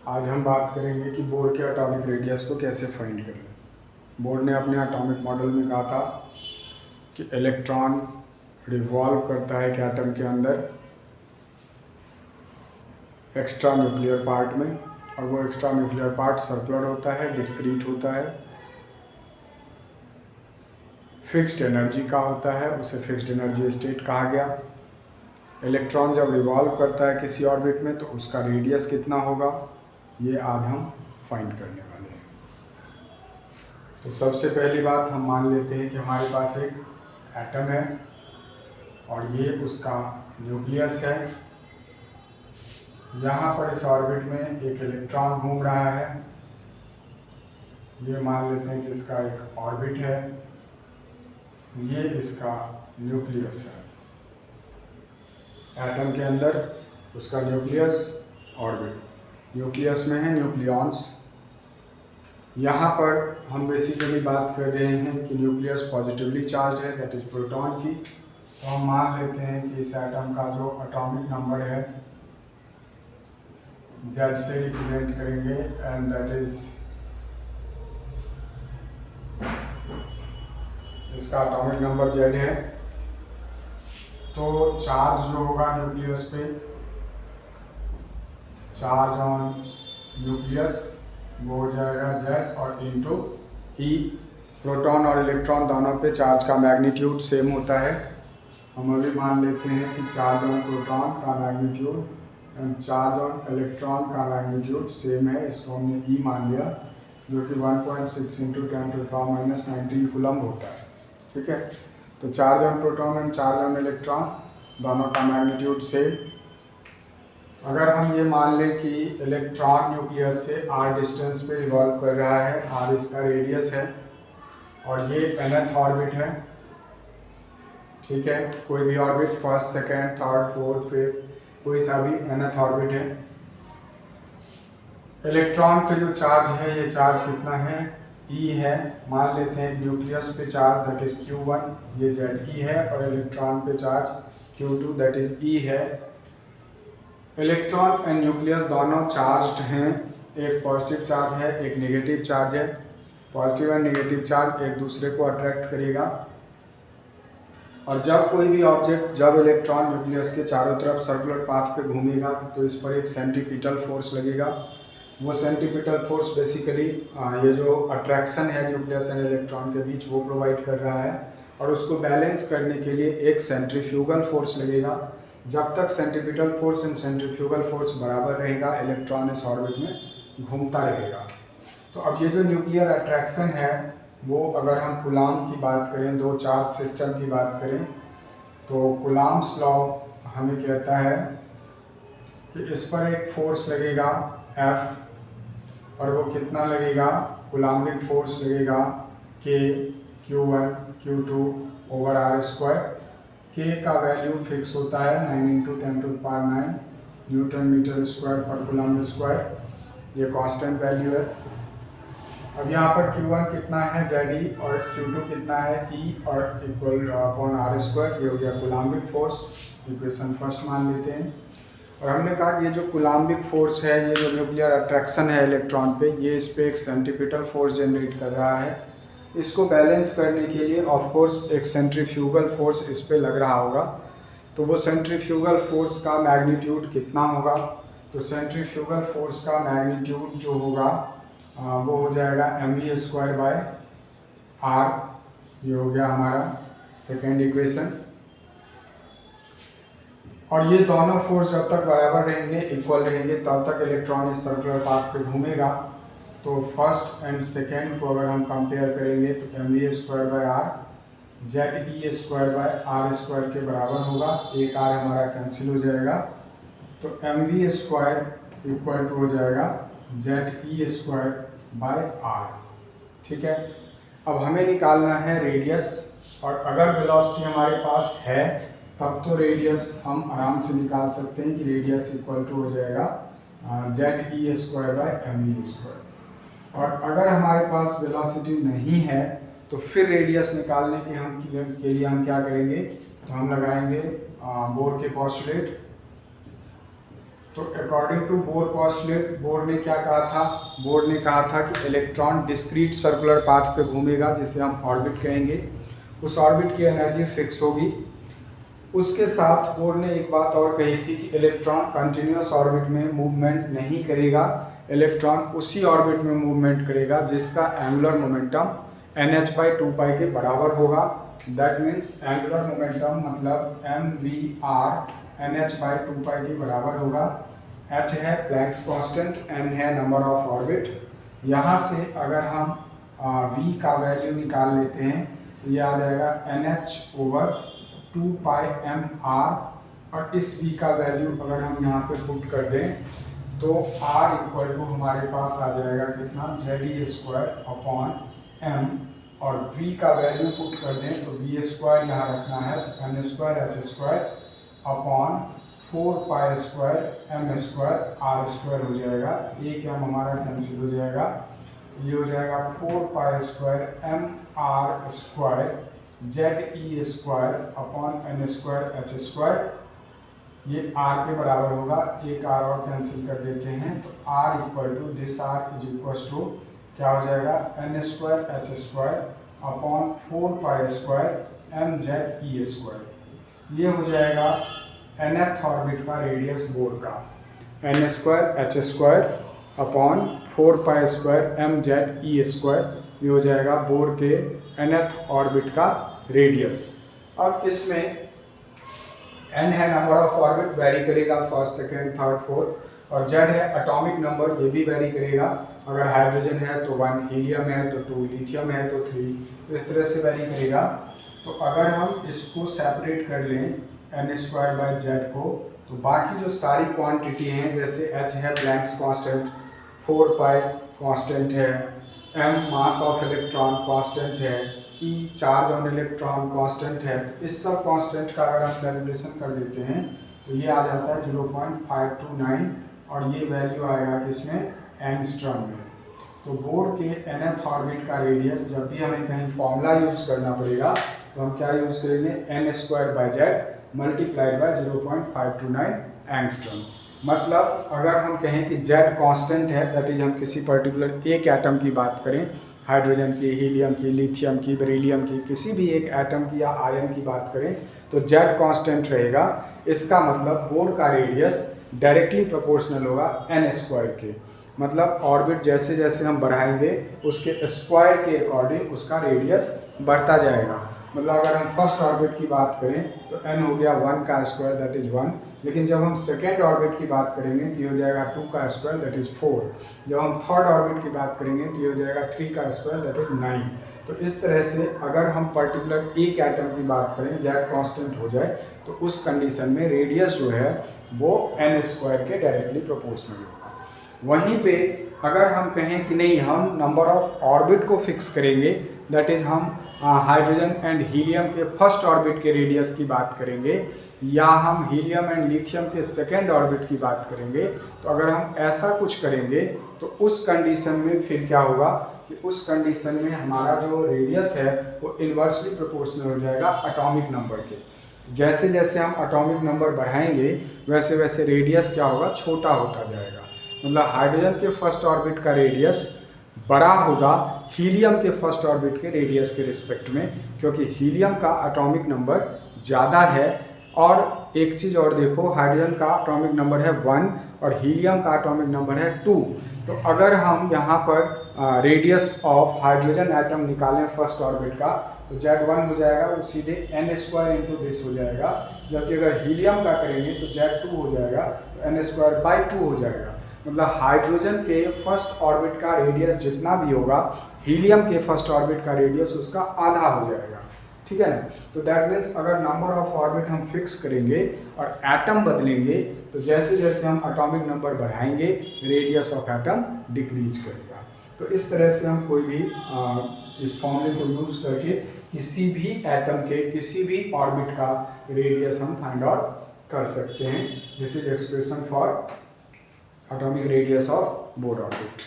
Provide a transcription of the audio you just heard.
आज हम बात करेंगे कि बोर के एटॉमिक रेडियस को कैसे फाइंड करें। बोर ने अपने एटॉमिक मॉडल में कहा था कि इलेक्ट्रॉन रिवॉल्व करता है एक एटम के अंदर एक्स्ट्रा न्यूक्लियर पार्ट में, और वो एक्स्ट्रा न्यूक्लियर पार्ट सर्कुलर होता है, डिस्क्रीट होता है, फिक्स्ड एनर्जी का होता है, उसे फिक्स्ड एनर्जी स्टेट कहा गया। इलेक्ट्रॉन जब रिवॉल्व करता है किसी ऑर्बिट में तो उसका रेडियस कितना होगा, ये आज हम फाइंड करने वाले हैं। तो सबसे पहली बात हम मान लेते हैं कि हमारे पास एक एटम है और ये उसका न्यूक्लियस है। यहाँ पर इस ऑर्बिट में एक इलेक्ट्रॉन घूम रहा है, ये मान लेते हैं कि इसका एक ऑर्बिट है, ये इसका न्यूक्लियस है। एटम के अंदर उसका न्यूक्लियस, ऑर्बिट, न्यूक्लियस में है न्यूक्लियॉन्स। यहाँ पर हम बेसिकली बात कर रहे हैं कि न्यूक्लियस पॉजिटिवली चार्ज है, दैट इज प्रोटॉन की। तो हम मान लेते हैं कि इस एटम का जो एटॉमिक नंबर है Z से रिप्रेजेंट करेंगे, एंड दैट इज इसका एटॉमिक नंबर Z है। तो चार्ज जो होगा न्यूक्लियस पे, चार्ज ऑन न्यूक्लियस, वो हो जाएगा Z और इंटू E। प्रोटॉन और इलेक्ट्रॉन दोनों पे चार्ज का मैग्नीट्यूड सेम होता है। हम अभी मान लेते हैं कि चार्ज ऑन प्रोटॉन का magnitude and charge on electron का मैग्नीट्यूड सेम है, इसको हमने E मान लिया, जो कि 1.6 इंटू 10⁻⁹ कूलम्ब होता है। ठीक है, तो charge on proton and charge on electron दोनों का मैग्नीट्यूड सेम। अगर हम ये मान लें कि इलेक्ट्रॉन न्यूक्लियस से r डिस्टेंस पे रिवॉल्व कर रहा है, r इसका रेडियस है और ये nth ऑर्बिट है। ठीक है, कोई भी orbit, first, second, third, fourth, fifth, कोई सा भी nth ऑर्बिट है। इलेक्ट्रॉन पे जो चार्ज है, ये चार्ज कितना है, E है। मान लेते हैं न्यूक्लियस पे चार्ज दैट इज Q1, ये ZE है, और इलेक्ट्रॉन पे charge Q2 that is E है। इलेक्ट्रॉन एंड न्यूक्लियस दोनों चार्ज्ड हैं, एक पॉजिटिव चार्ज है, एक नेगेटिव चार्ज है। पॉजिटिव एंड नेगेटिव चार्ज एक दूसरे को अट्रैक्ट करेगा, और जब कोई भी ऑब्जेक्ट, जब इलेक्ट्रॉन न्यूक्लियस के चारों तरफ सर्कुलर पाथ पे घूमेगा तो इस पर एक सेंट्रीपिटल फोर्स लगेगा। वो सेंट्रीपिटल फोर्स बेसिकली ये जो अट्रैक्शन है न्यूक्लियस एंड इलेक्ट्रॉन के बीच, वो प्रोवाइड कर रहा है, और उसको बैलेंस करने के लिए एक सेंट्रीफ्यूगल फोर्स लगेगा। जब तक centripetal force and centrifugal force बराबर रहेगा, इलेक्ट्रॉन इस ऑर्बिट में घूमता रहेगा। तो अब ये जो न्यूक्लियर अट्रैक्शन है, वो अगर हम कूलॉम की बात करें, दो चार्ज सिस्टम की बात करें, तो कूलॉम्स लॉ हमें कहता है कि इस पर एक फोर्स लगेगा F, और वो कितना लगेगा, कूलॉम्बिक फोर्स लगेगा K, Q1, Q2 over r²। K का वैल्यू फिक्स होता है 9 × 10⁹ न्यूटन मीटर स्क्वायर पर कूलम्ब स्क्वायर, ये कांस्टेंट वैल्यू है। अब यहाँ पर Q1 कितना है, ZE, और Q2 कितना है, E, और इक्वल अपॉन r², ये हो गया कूलॉम्बिक फोर्स। इक्वेशन फर्स्ट मान लेते हैं। और हमने कहा कि ये जो कूलॉम्बिक फोर्स है, ये जो न्यूक्लियर अट्रैक्शन है इलेक्ट्रॉन पे, ये इस पे एक सेंट्रीपिटल फोर्स जनरेट कर रहा है। इसको बैलेंस करने के लिए ऑफ कोर्स एक सेंट्रीफ्यूगल फोर्स इस पे लग रहा होगा। तो वो सेंट्रीफ्यूगल फोर्स का मैग्नीट्यूड कितना होगा, तो सेंट्रीफ्यूगल फोर्स का मैग्नीट्यूड जो होगा वो हो जाएगा mv²/r। ये हो गया हमारा सेकेंड इक्वेशन। और ये दोनों फोर्स जब तक बराबर रहेंगे, इक्वल रहेंगे, तब तक इलेक्ट्रॉन इस सर्कुलर पाथ पे घूमेगा। तो फर्स्ट एंड सेकेंड को अगर हम कंपेयर करेंगे तो mv²/r ZE²/r² के बराबर होगा। एक r हमारा कैंसिल हो जाएगा, तो mv² इक्वल टू हो जाएगा ZE²/r। ठीक है, अब हमें निकालना है रेडियस, और अगर वेलोसिटी हमारे पास है तब तो रेडियस हम आराम से निकाल सकते हैं कि रेडियस इक्वल टू हो जाएगा ZE²/mv²। और अगर हमारे पास वेलोसिटी नहीं है तो फिर रेडियस निकालने के लिए हम क्या करेंगे, तो हम लगाएंगे बोर के पोस्टुलेट। तो according to Bohr postulate, Bohr ने क्या कहा था, बोर ने कहा था कि इलेक्ट्रॉन डिस्क्रीट सर्कुलर पाथ पे घूमेगा जिसे हम ऑर्बिट कहेंगे, उस ऑर्बिट की एनर्जी फिक्स होगी। उसके साथ बोर ने एक बात और कही थी कि इलेक्ट्रॉन कंटिन्यूअस ऑर्बिट में मूवमेंट नहीं करेगा, इलेक्ट्रॉन उसी ऑर्बिट में मूवमेंट करेगा जिसका एंगुलर मोमेंटम NH/2π के बराबर होगा। दैट मीन्स एंगुलर मोमेंटम मतलब mvr NH/2π के बराबर होगा। h है प्लैंक्स कांस्टेंट, n है नंबर ऑफ ऑर्बिट। यहाँ से अगर हम v का वैल्यू निकाल लेते हैं तो ये आ जाएगा NH/2πmr, और इस v का वैल्यू अगर हम यहाँ पे पुट कर दें तो r इक्वल टू हमारे पास आ जाएगा कितना, Ze²/m, और v का वैल्यू पुट कर दें तो v² यहाँ रखना है, n²h²/4π²m²r² हो जाएगा, एक m हमारा कैंसिल हो जाएगा, ये हो जाएगा 4π²mr² Ze²/n²h², ये r के बराबर होगा, एक r और कैंसिल कर देते हैं तो r equal to this r is equal to क्या हो जाएगा, n²h²/4π²mze², ये हो जाएगा nth ऑर्बिट का रेडियस बोर का, n²h²/4π²mze², ये हो जाएगा बोर के nth ऑर्बिट का रेडियस। अब इसमें n है नंबर ऑफ ऑर्बिट, वेरी करेगा फर्स्ट सेकेंड थर्ड फोर्थ, और z है एटॉमिक नंबर, ये भी वेरी करेगा, अगर हाइड्रोजन है तो 1, हीलियम है तो 2, लिथियम है तो 3, इस तरह से वेरी करेगा। तो अगर हम इसको सेपरेट कर लें n²/z को, तो बाकी जो सारी क्वांटिटी हैं जैसे h है प्लैंक्स कांस्टेंट, 4π कांस्टेंट है, m mass of electron constant है, E charge on electron constant है, तो इस सब कांस्टेंट का अगर हम कैलकुलेशन कर देते हैं तो ये आ जाता है 0.529, और ये वैल्यू आएगा किसमें, एंगस्ट्रॉम में। तो बोर के nth ऑर्बिट का रेडियस, जब भी हमें कहीं फॉर्मूला यूज करना पड़ेगा तो हम क्या यूज करेंगे, n²/z मल्टीप्लाइड बाय 0.529 एंगस्ट्रॉम। मतलब अगर हम कहें कि z कांस्टेंट है, दैट इज हम किसी पर्टिकुलर एक एटम की बात करें, हाइड्रोजन की, हीलियम की, लिथियम की, बेरिलियम की, किसी भी एक एटम की या आयन की बात करें तो z कांस्टेंट रहेगा, इसका मतलब बोर का रेडियस डायरेक्टली प्रोपोर्शनल होगा n² के, मतलब ऑर्बिट जैसे जैसे हम बढ़ाएंगे उसके स्क्वायर के अकॉर्डिंग उसका रेडियस बढ़ता जाएगा। मतलब अगर हम फर्स्ट ऑर्बिट की बात करें तो n हो गया 1 का स्क्वायर, दैट इज 1, लेकिन जब हम सेकेंड ऑर्बिट की बात करेंगे तो ये हो जाएगा 2 का स्क्वायर, दैट इज 4, जब हम थर्ड ऑर्बिट की बात करेंगे तो ये हो जाएगा 3 का स्क्वायर, दैट इज 9। तो इस तरह से अगर हम पर्टिकुलर एक एटम की बात करें, z कांस्टेंट हो जाए, तो उस कंडीशन में रेडियस जो है वो n² के डायरेक्टली प्रोपोर्शनल होगा। वहीं पे अगर हम कहें कि नहीं हम नंबर ऑफ ऑर्बिट को फिक्स करेंगे, दैट इज हम हाइड्रोजन एंड हीलियम के फर्स्ट ऑर्बिट के रेडियस की बात करेंगे, या हम हीलियम एंड लिथियम के सेकेंड ऑर्बिट की बात करेंगे, तो अगर हम ऐसा कुछ करेंगे तो उस कंडीशन में फिर क्या होगा कि उस कंडीशन में हमारा जो रेडियस है वो इन्वर्सली प्रोपोर्शनल हो जाएगा एटॉमिक नंबर के। जैसे जैसे हम एटॉमिक नंबर बढ़ाएंगे वैसे वैसे रेडियस क्या होगा, छोटा होता जाएगा। मतलब हाइड्रोजन के फर्स्ट ऑर्बिट का रेडियस बड़ा होगा हीलियम के फर्स्ट ऑर्बिट के रेडियस के रिस्पेक्ट में, क्योंकि हीलियम का एटॉमिक नंबर ज़्यादा है। और एक चीज़ और देखो, हाइड्रोजन का एटॉमिक नंबर है 1 और हीलियम का एटॉमिक नंबर है 2। तो अगर हम यहाँ पर रेडियस ऑफ हाइड्रोजन एटम निकालें फर्स्ट ऑर्बिट का, तो Z1 हो जाएगा वो सीधे n² इंटू दिस हो जाएगा, जबकि अगर हीलियम का करेंगे तो Z2 हो जाएगा तो n²/2 हो जाएगा। मतलब हाइड्रोजन के फर्स्ट ऑर्बिट का रेडियस जितना भी होगा, हीलियम के फर्स्ट ऑर्बिट का रेडियस उसका आधा हो जाएगा। ठीक है ना। तो दैट मीन्स अगर नंबर ऑफ ऑर्बिट हम फिक्स करेंगे और एटम बदलेंगे, तो जैसे जैसे हम एटॉमिक नंबर बढ़ाएंगे रेडियस ऑफ एटम डिक्रीज करेगा। तो इस तरह से हम कोई भी इस फॉर्मूले को यूज करके किसी भी एटम के किसी भी ऑर्बिट का रेडियस हम फाइंड आउट कर सकते हैं। This is expression for atomic radius of Bohr orbit।